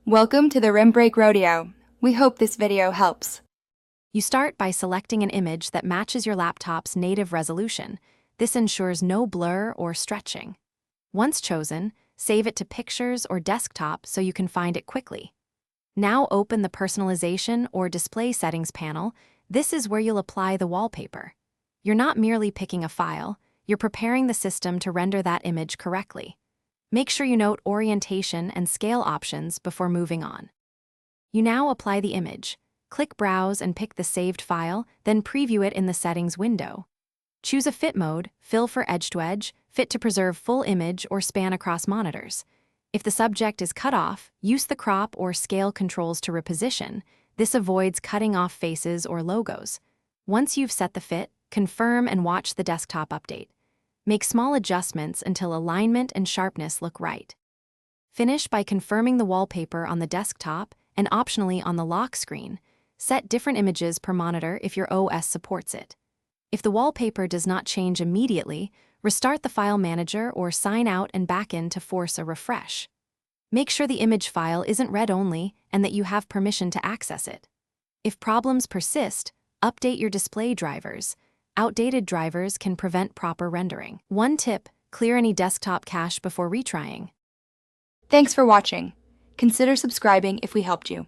Welcome to the Rim Break Rodeo. We hope this video helps. You start by selecting an image that matches your laptop's native resolution. This ensures no blur or stretching. Once chosen, save it to Pictures or Desktop so you can find it quickly. Now open the Personalization or Display Settings panel. This is where you'll apply the wallpaper. You're not merely picking a file, you're preparing the system to render that image correctly. Make sure you note orientation and scale options before moving on. You now apply the image. Click Browse and pick the saved file, then preview it in the Settings window. Choose a fit mode, fill for edge-to-edge, fit to preserve full image or span across monitors. If the subject is cut off, use the crop or scale controls to reposition. This avoids cutting off faces or logos. Once you've set the fit, confirm and watch the desktop update. Make small adjustments until alignment and sharpness look right. Finish by confirming the wallpaper on the desktop and optionally on the lock screen. Set different images per monitor if your OS supports it. If the wallpaper does not change immediately, restart the file manager or sign out and back in to force a refresh. Make sure the image file isn't read-only and that you have permission to access it. If problems persist, update your display drivers. Outdated drivers can prevent proper rendering. One tip: clear any desktop cache before retrying. Thanks for watching. Consider subscribing if we helped you.